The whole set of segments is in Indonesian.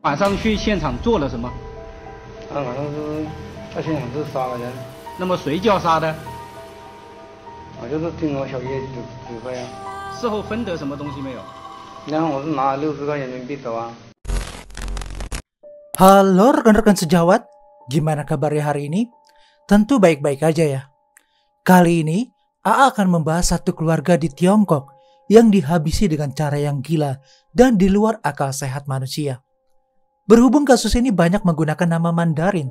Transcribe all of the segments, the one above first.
晚上去现场做了什么？晚上是在现场是杀了人，那么谁叫杀的？就是听我小叶指挥啊。事后分得什么东西没有？然后我是拿60块人民币走啊。Halo rekan-rekan sejawat, gimana kabarnya hari ini? Tentu baik-baik aja ya. Kali ini, AA akan membahas satu keluarga di Tiongkok yang dihabisi dengan cara yang gila dan di luar akal sehat manusia. Berhubung kasus ini banyak menggunakan nama Mandarin,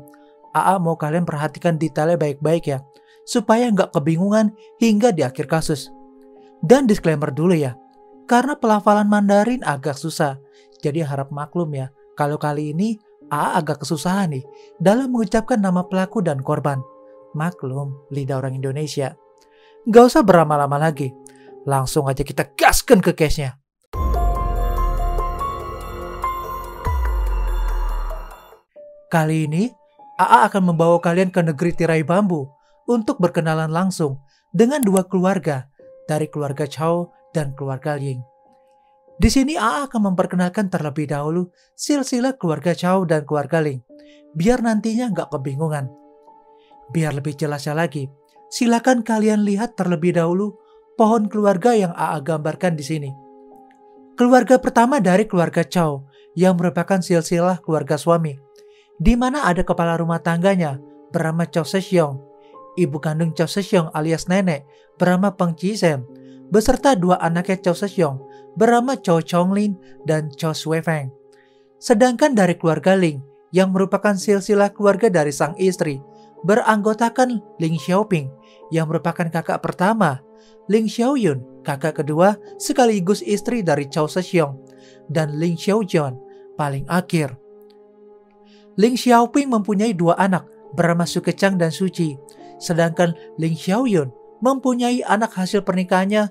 AA mau kalian perhatikan detailnya baik-baik ya, supaya nggak kebingungan hingga di akhir kasus. Dan disclaimer dulu ya, karena pelafalan Mandarin agak susah, jadi harap maklum ya, kalau kali ini AA agak kesusahan nih dalam mengucapkan nama pelaku dan korban. Maklum, lidah orang Indonesia. Gak usah berlama-lama lagi, langsung aja kita gaskan ke case-nya. Kali ini, AA akan membawa kalian ke negeri tirai bambu untuk berkenalan langsung dengan dua keluarga dari keluarga Chow dan keluarga Ying. Di sini AA akan memperkenalkan terlebih dahulu silsilah keluarga Chow dan keluarga Ling, biar nantinya nggak kebingungan. Biar lebih jelasnya lagi, silakan kalian lihat terlebih dahulu pohon keluarga yang AA gambarkan di sini. Keluarga pertama dari keluarga Chow yang merupakan silsilah keluarga suami, di mana ada kepala rumah tangganya bernama Chow Sesyong, ibu kandung Chow Sesyong alias nenek bernama Peng Chisem, beserta dua anaknya Chow Sesyong bernama Chow Chonglin dan Chow Shuefeng. Sedangkan dari keluarga Ling, yang merupakan silsilah keluarga dari sang istri, beranggotakan Ling Xiaoping, yang merupakan kakak pertama, Ling Xiaoyun, kakak kedua sekaligus istri dari Chow Sesyong, dan Ling Xiaojian, paling akhir. Ling Xiaoping mempunyai dua anak, bernama Su Kecang dan Suci, sedangkan Ling Xiaoyun mempunyai anak hasil pernikahannya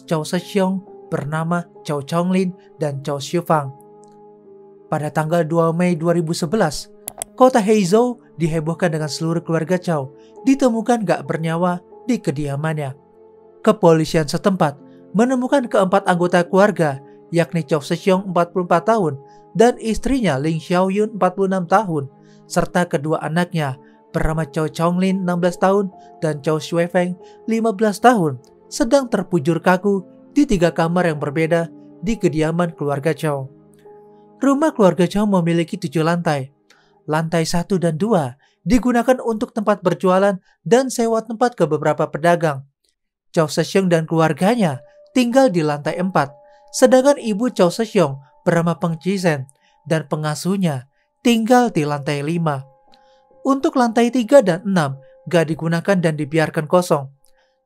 Chow Sesyong bernama Chow Chonglin dan Chow Shufang. Pada tanggal 2 Mei 2011, kota Heizhou dihebohkan dengan seluruh keluarga Chow ditemukan gak bernyawa di kediamannya. Kepolisian setempat menemukan keempat anggota keluarga, yakni Chow Sesyong 44 tahun dan istrinya Ling Xiaoyun 46 tahun, serta kedua anaknya bernama Chow Chonglin 16 tahun dan Chow Shuefeng 15 tahun, sedang terpujur kaku di 3 kamar yang berbeda di kediaman keluarga Chow. Rumah keluarga Chow memiliki 7 lantai. Lantai 1 dan 2 digunakan untuk tempat berjualan dan sewa tempat ke beberapa pedagang. Chow Sesyong dan keluarganya tinggal di lantai 4, sedangkan ibu Chow Sesyong bernama Peng Chisem dan pengasuhnya tinggal di lantai 5. Untuk lantai 3 dan 6 gak digunakan dan dibiarkan kosong.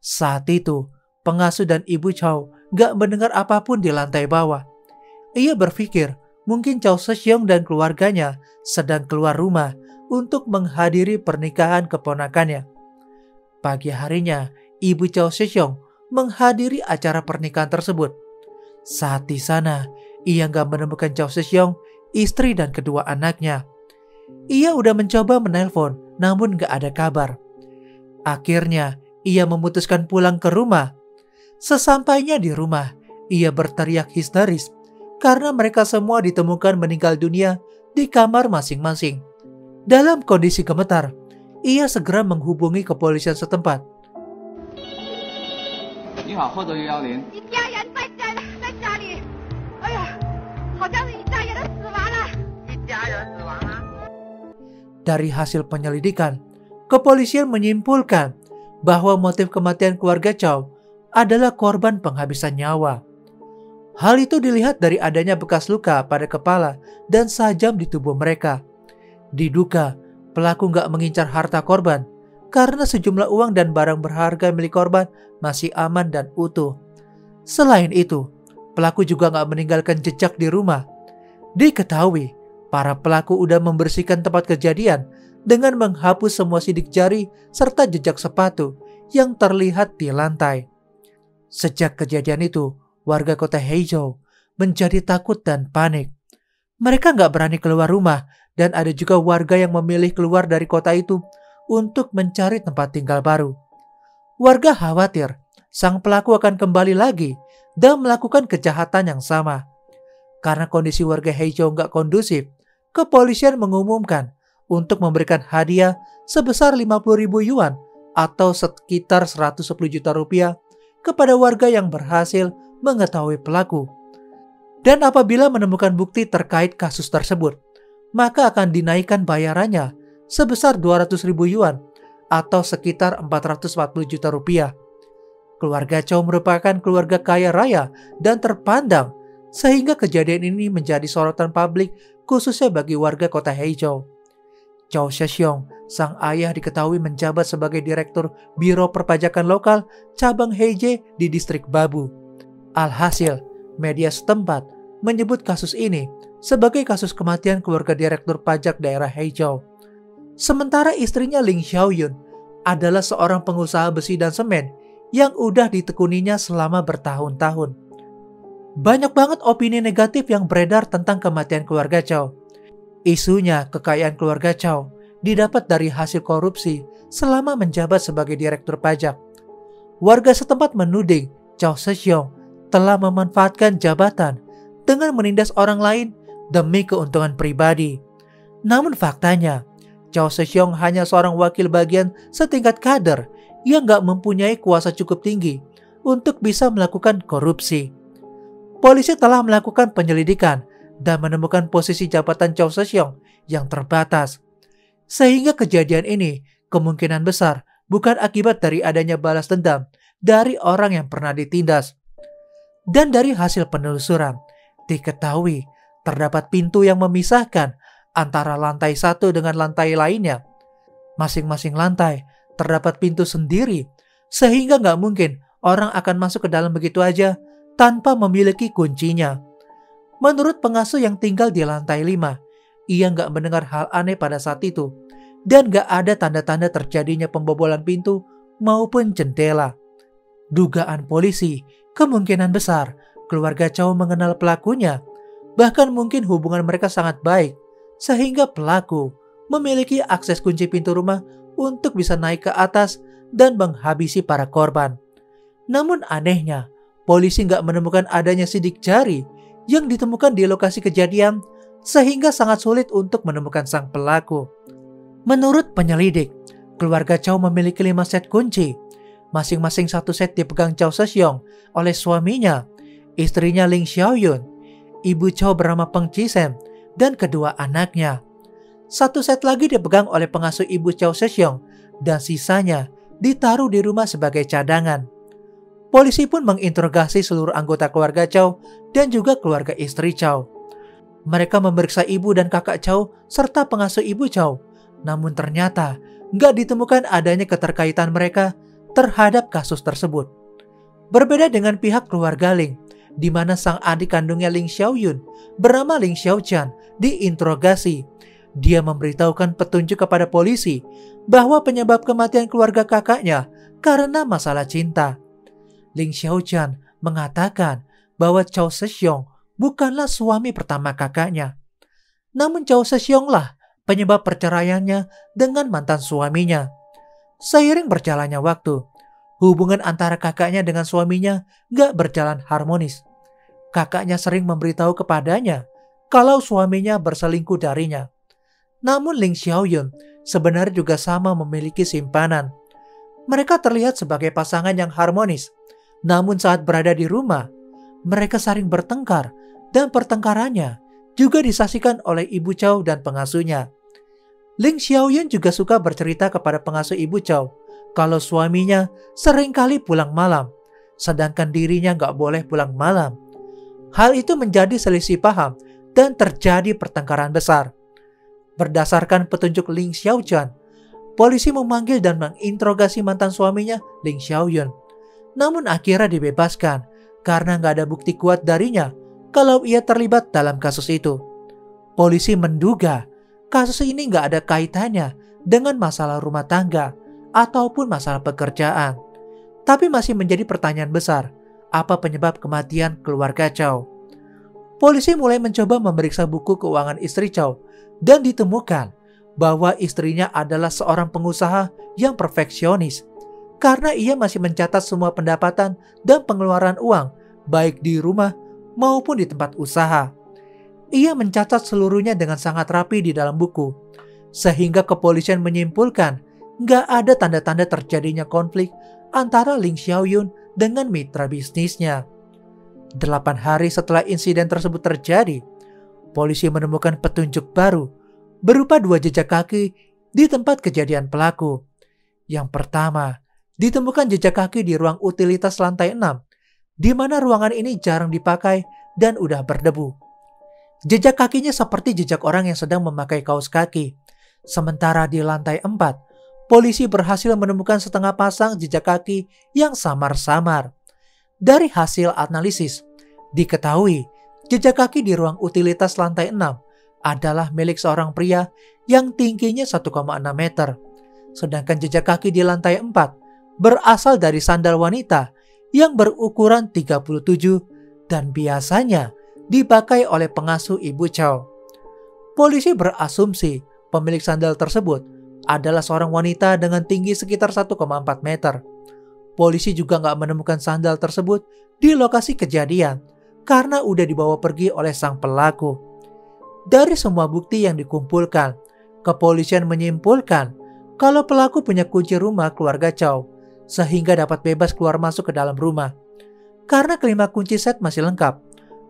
Saat itu, pengasuh dan ibu Chow gak mendengar apapun di lantai bawah. Ia berpikir mungkin Chow Sesyong dan keluarganya sedang keluar rumah untuk menghadiri pernikahan keponakannya. Pagi harinya, ibu Chow Sesyong menghadiri acara pernikahan tersebut. Saat di sana, ia gak menemukan Chow Sesyong, istri dan kedua anaknya. Ia udah mencoba menelpon, namun gak ada kabar. Akhirnya, ia memutuskan pulang ke rumah. Sesampainya di rumah, ia berteriak histeris karena mereka semua ditemukan meninggal dunia di kamar masing-masing. Dalam kondisi gemetar, ia segera menghubungi kepolisian setempat. 你好，获得110。你家人在家里，哎呀，好像是你家人死亡了。你家人死亡了。 Dari hasil penyelidikan, kepolisian menyimpulkan bahwa motif kematian keluarga Chow adalah korban penghabisan nyawa. Hal itu dilihat dari adanya bekas luka pada kepala dan sajam di tubuh mereka. Diduga, pelaku nggak mengincar harta korban karena sejumlah uang dan barang berharga milik korban masih aman dan utuh. Selain itu, pelaku juga nggak meninggalkan jejak di rumah. Diketahui, para pelaku udah membersihkan tempat kejadian dengan menghapus semua sidik jari serta jejak sepatu yang terlihat di lantai. Sejak kejadian itu, warga kota Heizhou menjadi takut dan panik. Mereka nggak berani keluar rumah dan ada juga warga yang memilih keluar dari kota itu untuk mencari tempat tinggal baru. Warga khawatir sang pelaku akan kembali lagi dan melakukan kejahatan yang sama. Karena kondisi warga Heizhou nggak kondusif, kepolisian mengumumkan untuk memberikan hadiah sebesar 50.000 yuan atau sekitar 110 juta rupiah kepada warga yang berhasil mengetahui pelaku. Dan apabila menemukan bukti terkait kasus tersebut, maka akan dinaikkan bayarannya sebesar 200.000 yuan atau sekitar 440 juta rupiah. Keluarga Chow merupakan keluarga kaya raya dan terpandang, sehingga kejadian ini menjadi sorotan publik khususnya bagi warga kota Hezhou. Chow Zhexiong, sang ayah, diketahui menjabat sebagai Direktur Biro Perpajakan Lokal cabang Heje di distrik Babu. Alhasil, media setempat menyebut kasus ini sebagai kasus kematian keluarga Direktur Pajak daerah Hezhou. Sementara istrinya Ling Xiaoyun adalah seorang pengusaha besi dan semen yang udah ditekuninya selama bertahun-tahun. Banyak banget opini negatif yang beredar tentang kematian keluarga Chow. Isunya kekayaan keluarga Chow didapat dari hasil korupsi selama menjabat sebagai direktur pajak. Warga setempat menuding Chow Zhexiong telah memanfaatkan jabatan dengan menindas orang lain demi keuntungan pribadi. Namun faktanya, Chow Zhexiong hanya seorang wakil bagian setingkat kader yang gak mempunyai kuasa cukup tinggi untuk bisa melakukan korupsi. Polisi telah melakukan penyelidikan dan menemukan posisi jabatan Chow Zhexiong yang terbatas. Sehingga kejadian ini kemungkinan besar bukan akibat dari adanya balas dendam dari orang yang pernah ditindas. Dan dari hasil penelusuran, diketahui terdapat pintu yang memisahkan antara lantai satu dengan lantai lainnya. Masing-masing lantai terdapat pintu sendiri, sehingga nggak mungkin orang akan masuk ke dalam begitu aja tanpa memiliki kuncinya. Menurut pengasuh yang tinggal di lantai 5, ia nggak mendengar hal aneh pada saat itu, dan nggak ada tanda-tanda terjadinya pembobolan pintu maupun jendela. Dugaan polisi, kemungkinan besar keluarga Chow mengenal pelakunya, bahkan mungkin hubungan mereka sangat baik, sehingga pelaku memiliki akses kunci pintu rumah untuk bisa naik ke atas dan menghabisi para korban. Namun anehnya, polisi nggak menemukan adanya sidik jari yang ditemukan di lokasi kejadian, sehingga sangat sulit untuk menemukan sang pelaku. Menurut penyelidik, keluarga Chow memiliki 5 set kunci. Masing-masing 1 set dipegang Chow Zhexiong oleh suaminya, istrinya Ling Xiaoyun, ibu Chow bernama Peng Qisem, dan kedua anaknya. 1 set lagi dipegang oleh pengasuh ibu Chow Zhexiong, dan sisanya ditaruh di rumah sebagai cadangan. Polisi pun menginterogasi seluruh anggota keluarga Chow dan juga keluarga istri Chow. Mereka memeriksa ibu dan kakak Chow serta pengasuh ibu Chow, namun ternyata nggak ditemukan adanya keterkaitan mereka terhadap kasus tersebut. Berbeda dengan pihak keluarga Ling, di mana sang adik kandungnya Ling Xiaoyun bernama Ling Xiaochan diinterogasi. Dia memberitahukan petunjuk kepada polisi bahwa penyebab kematian keluarga kakaknya karena masalah cinta. Ling Xiaochan mengatakan bahwa Chow Zhexiong bukanlah suami pertama kakaknya. Namun Chow Zhexiong lah penyebab perceraiannya dengan mantan suaminya. Seiring berjalannya waktu, hubungan antara kakaknya dengan suaminya gak berjalan harmonis. Kakaknya sering memberitahu kepadanya kalau suaminya berselingkuh darinya. Namun Ling Xiaoyun sebenarnya juga sama memiliki simpanan. Mereka terlihat sebagai pasangan yang harmonis. Namun saat berada di rumah, mereka saling bertengkar dan pertengkarannya juga disaksikan oleh ibu Chow dan pengasuhnya. Ling Xiaoyun juga suka bercerita kepada pengasuh ibu Chow kalau suaminya seringkali pulang malam, sedangkan dirinya nggak boleh pulang malam. Hal itu menjadi selisih paham dan terjadi pertengkaran besar. Berdasarkan petunjuk Ling Xiaochan, polisi memanggil dan menginterogasi mantan suaminya Ling Xiaoyun. Namun akhirnya dibebaskan karena nggak ada bukti kuat darinya kalau ia terlibat dalam kasus itu. Polisi menduga kasus ini nggak ada kaitannya dengan masalah rumah tangga ataupun masalah pekerjaan. Tapi masih menjadi pertanyaan besar, apa penyebab kematian keluarga Chow? Polisi mulai mencoba memeriksa buku keuangan istri Chow dan ditemukan bahwa istrinya adalah seorang pengusaha yang perfeksionis karena ia masih mencatat semua pendapatan dan pengeluaran uang baik di rumah maupun di tempat usaha. Ia mencatat seluruhnya dengan sangat rapi di dalam buku, sehingga kepolisian menyimpulkan nggak ada tanda-tanda terjadinya konflik antara Ling Xiaoyun dengan mitra bisnisnya. 8 hari setelah insiden tersebut terjadi, polisi menemukan petunjuk baru berupa 2 jejak kaki di tempat kejadian pelaku. Yang pertama, ditemukan jejak kaki di ruang utilitas lantai 6, di mana ruangan ini jarang dipakai dan udah berdebu. Jejak kakinya seperti jejak orang yang sedang memakai kaos kaki. Sementara di lantai 4, polisi berhasil menemukan setengah pasang jejak kaki yang samar-samar. Dari hasil analisis, diketahui jejak kaki di ruang utilitas lantai 6 adalah milik seorang pria yang tingginya 1,6 meter. Sedangkan jejak kaki di lantai 4 berasal dari sandal wanita yang berukuran 37 dan biasanya dipakai oleh pengasuh Ibu Chow. Polisi berasumsi pemilik sandal tersebut adalah seorang wanita dengan tinggi sekitar 1,4 meter. Polisi juga nggak menemukan sandal tersebut di lokasi kejadian karena udah dibawa pergi oleh sang pelaku. Dari semua bukti yang dikumpulkan, kepolisian menyimpulkan kalau pelaku punya kunci rumah keluarga Chow sehingga dapat bebas keluar masuk ke dalam rumah. Karena kelima kunci set masih lengkap,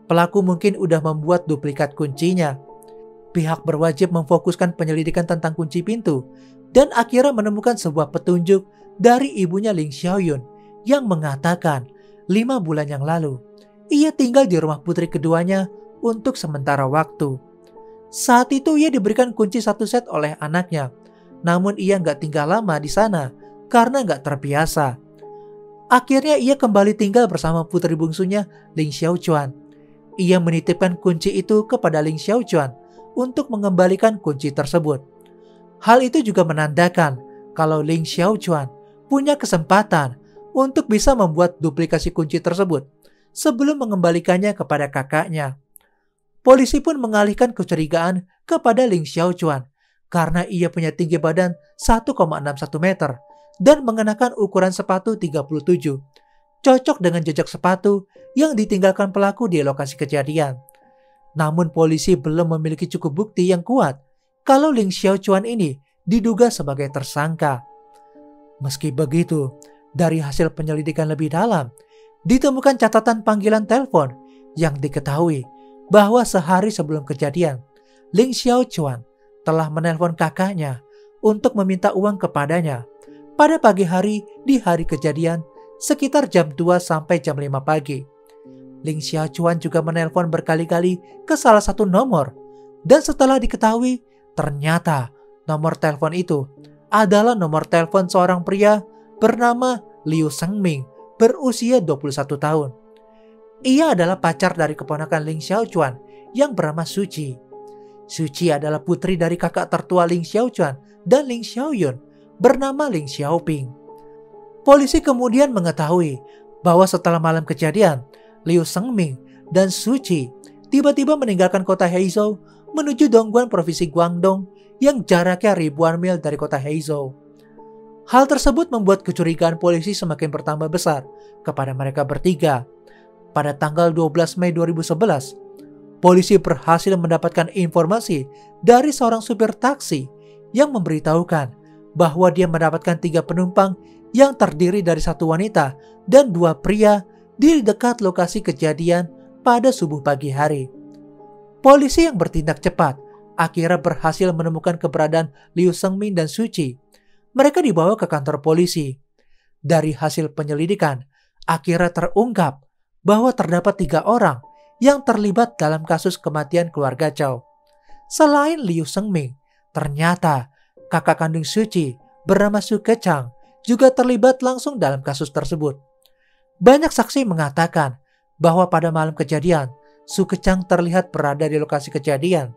pelaku mungkin udah membuat duplikat kuncinya. Pihak berwajib memfokuskan penyelidikan tentang kunci pintu dan akhirnya menemukan sebuah petunjuk dari ibunya Ling Xiaoyun yang mengatakan 5 bulan yang lalu ia tinggal di rumah putri keduanya untuk sementara waktu. Saat itu ia diberikan kunci 1 set oleh anaknya, namun ia nggak tinggal lama di sana karena nggak terbiasa. Akhirnya ia kembali tinggal bersama putri bungsunya Ling Xiaochuan. Ia menitipkan kunci itu kepada Ling Xiaochuan untuk mengembalikan kunci tersebut. Hal itu juga menandakan kalau Ling Xiaochuan punya kesempatan untuk bisa membuat duplikasi kunci tersebut sebelum mengembalikannya kepada kakaknya. Polisi pun mengalihkan kecurigaan kepada Ling Xiaochuan karena ia punya tinggi badan 1,61 meter dan mengenakan ukuran sepatu 37, cocok dengan jejak sepatu yang ditinggalkan pelaku di lokasi kejadian. Namun polisi belum memiliki cukup bukti yang kuat kalau Ling Xiaochuan ini diduga sebagai tersangka. Meski begitu, dari hasil penyelidikan lebih dalam, ditemukan catatan panggilan telepon yang diketahui bahwa sehari sebelum kejadian, Ling Xiaochuan telah menelpon kakaknya untuk meminta uang kepadanya pada pagi hari di hari kejadian sekitar jam 2 sampai jam 5 pagi. Ling Xiaochuan juga menelpon berkali-kali ke salah satu nomor dan setelah diketahui ternyata nomor telepon itu adalah nomor telepon seorang pria bernama Liu Sengming berusia 21 tahun. Ia adalah pacar dari keponakan Ling Xiaochuan yang bernama Suci. Suci adalah putri dari kakak tertua Ling Xiaochuan dan Ling Xiaoyun bernama Ling Xiaoping. Polisi kemudian mengetahui bahwa setelah malam kejadian, Liu Sengming dan Suci tiba-tiba meninggalkan kota Heizhou menuju Dongguan provinsi Guangdong yang jaraknya ribuan mil dari kota Heizhou. Hal tersebut membuat kecurigaan polisi semakin bertambah besar kepada mereka bertiga. Pada tanggal 12 Mei 2011, polisi berhasil mendapatkan informasi dari seorang supir taksi yang memberitahukan bahwa dia mendapatkan 3 penumpang yang terdiri dari 1 wanita dan 2 pria di dekat lokasi kejadian pada subuh pagi hari. Polisi yang bertindak cepat akhirnya berhasil menemukan keberadaan Liu Sengming dan Suci. Mereka dibawa ke kantor polisi. Dari hasil penyelidikan, akhirnya terungkap bahwa terdapat 3 orang yang terlibat dalam kasus kematian keluarga Chow. Selain Liu Sengming, ternyata kakak kandung Suci bernama Su Kechang juga terlibat langsung dalam kasus tersebut. Banyak saksi mengatakan bahwa pada malam kejadian, Su Kechang terlihat berada di lokasi kejadian.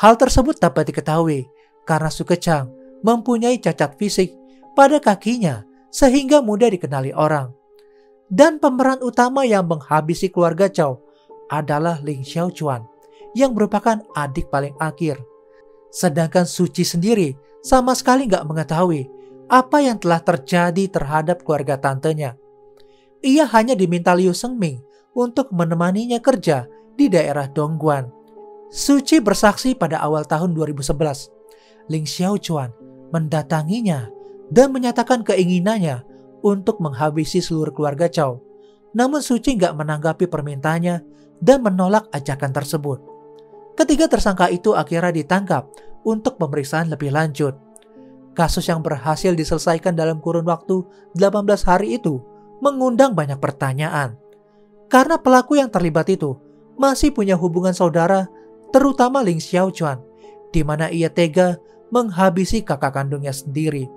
Hal tersebut dapat diketahui karena Su Kechang mempunyai cacat fisik pada kakinya sehingga mudah dikenali orang. Dan pemeran utama yang menghabisi keluarga Chow adalah Ling Xiaochuan yang merupakan adik paling akhir. Sedangkan Suci sendiri sama sekali nggak mengetahui apa yang telah terjadi terhadap keluarga tantenya. Ia hanya diminta Liu Sengming untuk menemaninya kerja di daerah Dongguan. Suci bersaksi pada awal tahun 2011, Ling Xiaochuan mendatanginya dan menyatakan keinginannya untuk menghabisi seluruh keluarga Chow. Namun Suci nggak menanggapi permintaannya dan menolak ajakan tersebut. Ketiga tersangka itu akhirnya ditangkap untuk pemeriksaan lebih lanjut. Kasus yang berhasil diselesaikan dalam kurun waktu 18 hari itu mengundang banyak pertanyaan. Karena pelaku yang terlibat itu masih punya hubungan saudara, terutama Ling Xiaochuan, di mana ia tega menghabisi kakak kandungnya sendiri.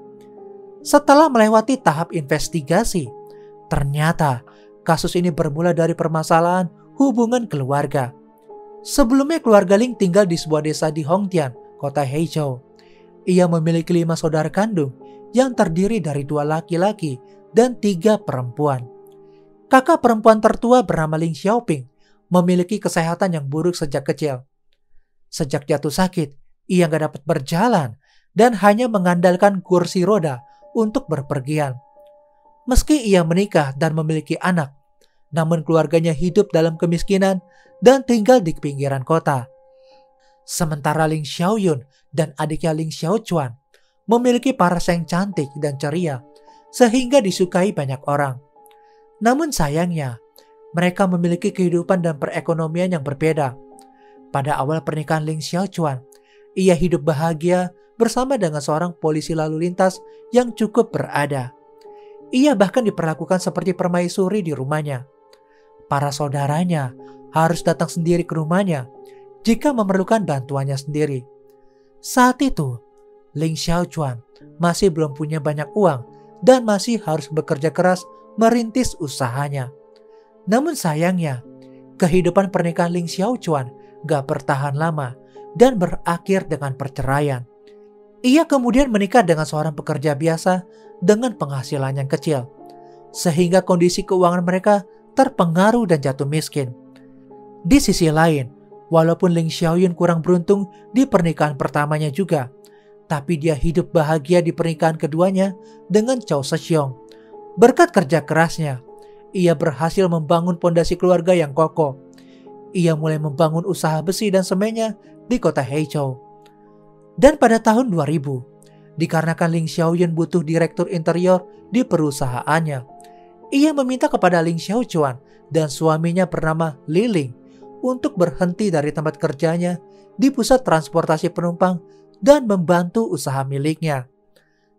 Setelah melewati tahap investigasi, ternyata kasus ini bermula dari permasalahan hubungan keluarga. Sebelumnya keluarga Ling tinggal di sebuah desa di Hongtian, kota Heizhou. Ia memiliki 5 saudara kandung yang terdiri dari 2 laki-laki dan 3 perempuan. Kakak perempuan tertua bernama Ling Xiaoping memiliki kesehatan yang buruk sejak kecil. Sejak jatuh sakit, ia gak dapat berjalan dan hanya mengandalkan kursi roda untuk berpergian. Meski ia menikah dan memiliki anak, namun keluarganya hidup dalam kemiskinan dan tinggal di pinggiran kota. Sementara Ling Xiaoyun dan adiknya Ling Xiaochuan memiliki paras yang cantik dan ceria, sehingga disukai banyak orang. Namun sayangnya, mereka memiliki kehidupan dan perekonomian yang berbeda. Pada awal pernikahan Ling Xiaochuan, ia hidup bahagia bersama dengan seorang polisi lalu lintas yang cukup berada. Ia bahkan diperlakukan seperti permaisuri di rumahnya. Para saudaranya harus datang sendiri ke rumahnya jika memerlukan bantuannya sendiri. Saat itu, Ling Xiaochuan masih belum punya banyak uang dan masih harus bekerja keras merintis usahanya. Namun sayangnya, kehidupan pernikahan Ling Xiaochuan gak bertahan lama dan berakhir dengan perceraian. Ia kemudian menikah dengan seorang pekerja biasa dengan penghasilan yang kecil, sehingga kondisi keuangan mereka terpengaruh dan jatuh miskin. Di sisi lain, walaupun Ling Xiaoyun kurang beruntung di pernikahan pertamanya juga, tapi dia hidup bahagia di pernikahan keduanya dengan Chow Sexiong. Berkat kerja kerasnya, ia berhasil membangun pondasi keluarga yang kokoh. Ia mulai membangun usaha besi dan semennya di kota Heizhou. Dan pada tahun 2000, dikarenakan Ling Xiaoyun butuh direktur interior di perusahaannya, ia meminta kepada Ling Xiaochuan dan suaminya bernama Li Ling untuk berhenti dari tempat kerjanya di pusat transportasi penumpang dan membantu usaha miliknya.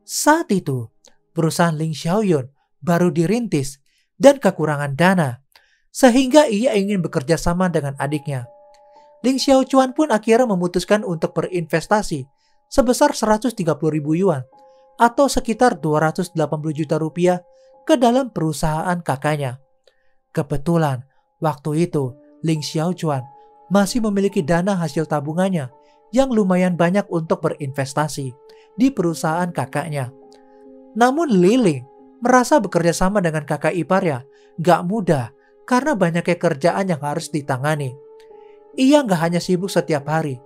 Saat itu, perusahaan Ling Xiaoyun baru dirintis dan kekurangan dana, sehingga ia ingin bekerja sama dengan adiknya. Ling Xiaochuan pun akhirnya memutuskan untuk berinvestasi sebesar 130.000 yuan atau sekitar 280 juta rupiah ke dalam perusahaan kakaknya. Kebetulan, waktu itu Ling Xiaochuan masih memiliki dana hasil tabungannya yang lumayan banyak untuk berinvestasi di perusahaan kakaknya. Namun Li Ling merasa bekerja sama dengan kakak iparnya gak mudah karena banyaknya kerjaan yang harus ditangani. Ia gak hanya sibuk setiap hari,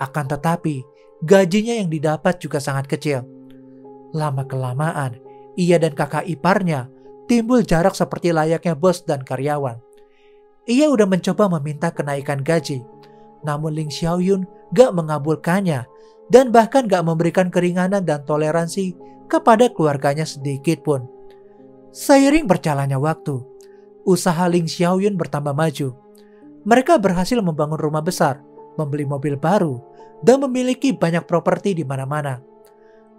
akan tetapi gajinya yang didapat juga sangat kecil. Lama-kelamaan, ia dan kakak iparnya timbul jarak seperti layaknya bos dan karyawan. Ia udah mencoba meminta kenaikan gaji, namun Ling Xiaoyun gak mengabulkannya dan bahkan gak memberikan keringanan dan toleransi kepada keluarganya sedikit pun. Seiring berjalannya waktu, usaha Ling Xiaoyun bertambah maju. Mereka berhasil membangun rumah besar, membeli mobil baru, dan memiliki banyak properti di mana-mana.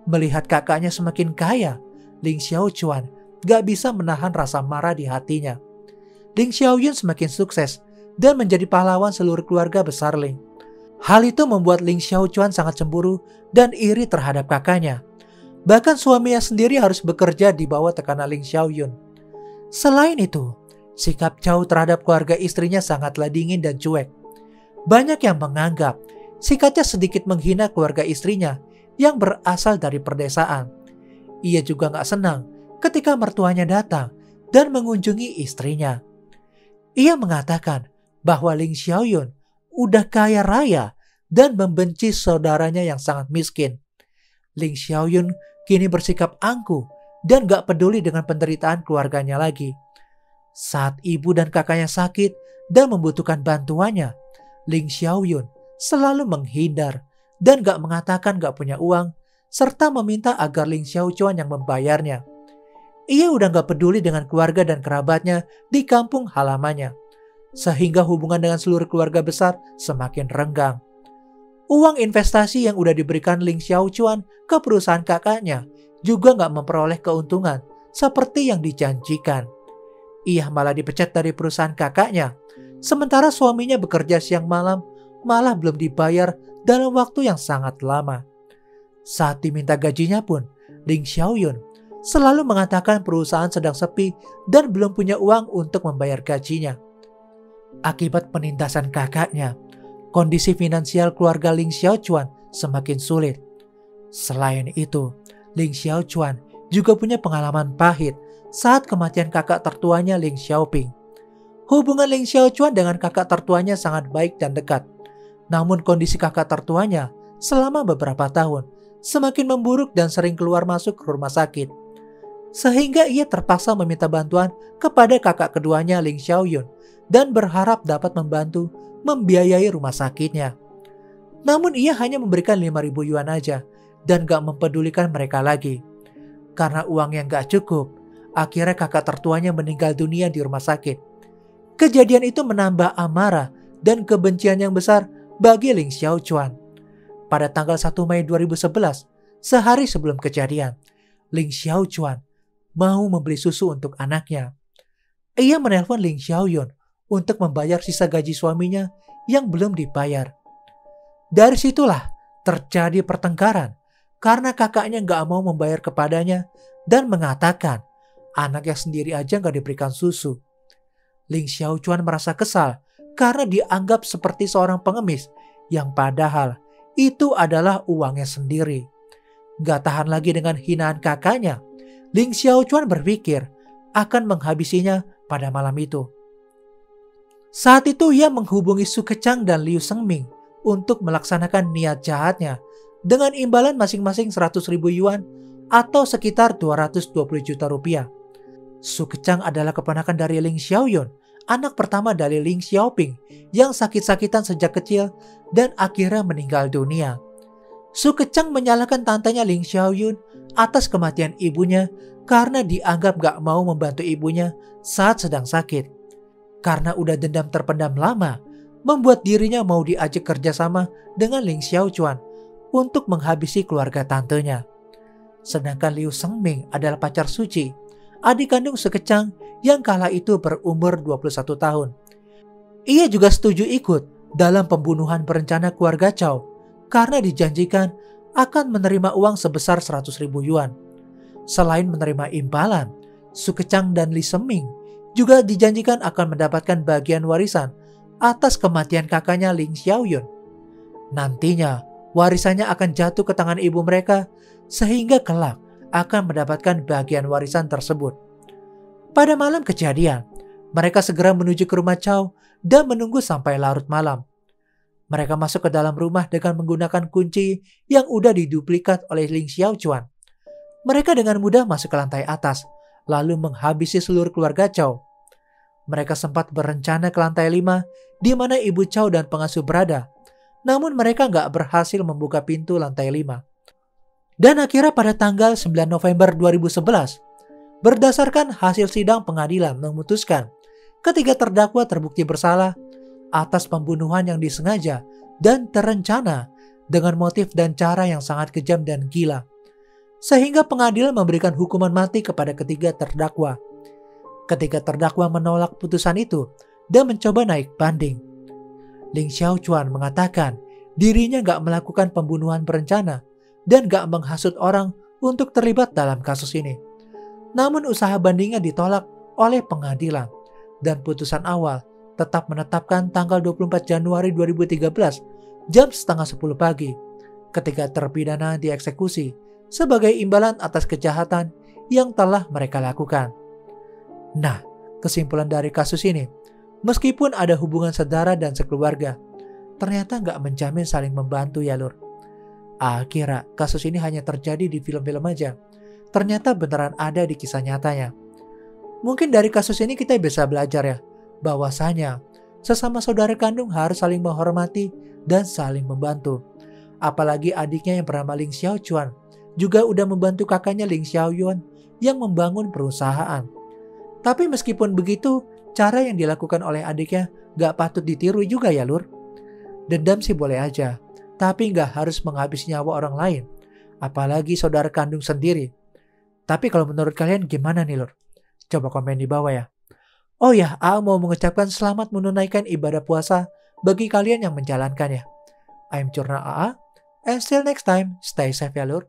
Melihat kakaknya semakin kaya, Ling Xiaochuan gak bisa menahan rasa marah di hatinya. Ling Xiaoyun semakin sukses dan menjadi pahlawan seluruh keluarga besar Ling. Hal itu membuat Ling Xiaochuan sangat cemburu dan iri terhadap kakaknya. Bahkan suaminya sendiri harus bekerja di bawah tekanan Ling Xiaoyun. Selain itu, sikap Chow terhadap keluarga istrinya sangatlah dingin dan cuek. Banyak yang menganggap sikapnya sedikit menghina keluarga istrinya yang berasal dari perdesaan. Ia juga gak senang ketika mertuanya datang dan mengunjungi istrinya. Ia mengatakan bahwa Ling Xiaoyun udah kaya raya dan membenci saudaranya yang sangat miskin. Ling Xiaoyun kini bersikap angkuh dan gak peduli dengan penderitaan keluarganya lagi. Saat ibu dan kakaknya sakit dan membutuhkan bantuannya, Ling Xiaoyun selalu menghindar dan gak mengatakan gak punya uang, serta meminta agar Ling Xiaochuan yang membayarnya. Ia udah gak peduli dengan keluarga dan kerabatnya di kampung halamannya, sehingga hubungan dengan seluruh keluarga besar semakin renggang. Uang investasi yang udah diberikan Ling Xiaochuan ke perusahaan kakaknya juga gak memperoleh keuntungan seperti yang dijanjikan. Ia malah dipecat dari perusahaan kakaknya, sementara suaminya bekerja siang malam malah belum dibayar dalam waktu yang sangat lama. Saat diminta gajinya pun, Ling Xiaoyun selalu mengatakan perusahaan sedang sepi dan belum punya uang untuk membayar gajinya. Akibat penindasan kakaknya, kondisi finansial keluarga Ling Xiaochuan semakin sulit. Selain itu, Ling Xiaochuan juga punya pengalaman pahit saat kematian kakak tertuanya Ling Xiaoping. Hubungan Ling Xiaochuan dengan kakak tertuanya sangat baik dan dekat. Namun kondisi kakak tertuanya selama beberapa tahun semakin memburuk dan sering keluar masuk ke rumah sakit. Sehingga ia terpaksa meminta bantuan kepada kakak keduanya Ling Xiaoyun dan berharap dapat membantu membiayai rumah sakitnya. Namun ia hanya memberikan 5.000 yuan aja dan gak mempedulikan mereka lagi. Karena uang yang gak cukup, akhirnya kakak tertuanya meninggal dunia di rumah sakit. Kejadian itu menambah amarah dan kebencian yang besar bagi Ling Xiaochuan. Pada tanggal 1 Mei 2011, sehari sebelum kejadian, Ling Xiaochuan mau membeli susu untuk anaknya. Ia menelpon Ling Xiaoyun untuk membayar sisa gaji suaminya yang belum dibayar. Dari situlah terjadi pertengkaran karena kakaknya gak mau membayar kepadanya dan mengatakan anaknya sendiri aja gak diberikan susu. Ling Xiaochuan merasa kesal karena dianggap seperti seorang pengemis yang padahal itu adalah uangnya sendiri. Gak tahan lagi dengan hinaan kakaknya, Ling Xiaochuan berpikir akan menghabisinya pada malam itu. Saat itu ia menghubungi Su Kecang dan Liu Sengming untuk melaksanakan niat jahatnya dengan imbalan masing-masing 100.000 yuan atau sekitar 220 juta rupiah. Su Kecang adalah keponakan dari Ling Xiaoyun, anak pertama dari Ling Xiaoping yang sakit-sakitan sejak kecil dan akhirnya meninggal dunia. Su Kecang menyalahkan tantenya Ling Xiaoyun atas kematian ibunya karena dianggap gak mau membantu ibunya saat sedang sakit. Karena udah dendam terpendam lama, membuat dirinya mau diajak kerjasama dengan Ling Xiaochuan untuk menghabisi keluarga tantenya. Sedangkan Liu Sengming adalah pacar suci, adik kandung Su Kecang yang kala itu berumur 21 tahun. Ia juga setuju ikut dalam pembunuhan berencana keluarga Chow karena dijanjikan akan menerima uang sebesar 100.000 yuan. Selain menerima imbalan, Su Kecang dan Li Sengming juga dijanjikan akan mendapatkan bagian warisan atas kematian kakaknya Ling Xiaoyun. Nantinya, warisannya akan jatuh ke tangan ibu mereka sehingga kelak akan mendapatkan bagian warisan tersebut. Pada malam kejadian, mereka segera menuju ke rumah Chow dan menunggu sampai larut malam. Mereka masuk ke dalam rumah dengan menggunakan kunci yang udah diduplikat oleh Ling Xiaochuan. Mereka dengan mudah masuk ke lantai atas, lalu menghabisi seluruh keluarga Chow. Mereka sempat berencana ke lantai 5, di mana ibu Chow dan pengasuh berada. Namun mereka nggak berhasil membuka pintu lantai 5. Dan akhirnya pada tanggal 9 November 2011, berdasarkan hasil sidang pengadilan memutuskan ketiga terdakwa terbukti bersalah atas pembunuhan yang disengaja dan terencana dengan motif dan cara yang sangat kejam dan gila. Sehingga pengadilan memberikan hukuman mati kepada ketiga terdakwa. Ketiga terdakwa menolak putusan itu dan mencoba naik banding. Ling Xiaochuan mengatakan dirinya gak melakukan pembunuhan berencana dan gak menghasut orang untuk terlibat dalam kasus ini. Namun usaha bandingnya ditolak oleh pengadilan dan putusan awal tetap menetapkan tanggal 24 Januari 2013 jam setengah 10 pagi ketika terpidana dieksekusi sebagai imbalan atas kejahatan yang telah mereka lakukan. Nah, kesimpulan dari kasus ini, meskipun ada hubungan saudara dan sekeluarga, ternyata nggak menjamin saling membantu ya lur. Akhirnya kasus ini hanya terjadi di film-film aja. Ternyata beneran ada di kisah nyatanya. Mungkin dari kasus ini kita bisa belajar ya, bahwasanya Sesama saudara kandung harus saling menghormati dan saling membantu. Apalagi adiknya yang bernama Ling Xiaochuan juga udah membantu kakaknya Ling Xiaoyuan yang membangun perusahaan. Tapi meskipun begitu, cara yang dilakukan oleh adiknya gak patut ditiru juga ya lur. Dendam sih boleh aja, tapi gak harus menghabis nyawa orang lain. Apalagi saudara kandung sendiri. Tapi kalau menurut kalian gimana nih lur? Coba komen di bawah ya. Oh ya, AA mau mengucapkan selamat menunaikan ibadah puasa bagi kalian yang menjalankannya. I'm Curna AA, and still next time, stay safe ya lur.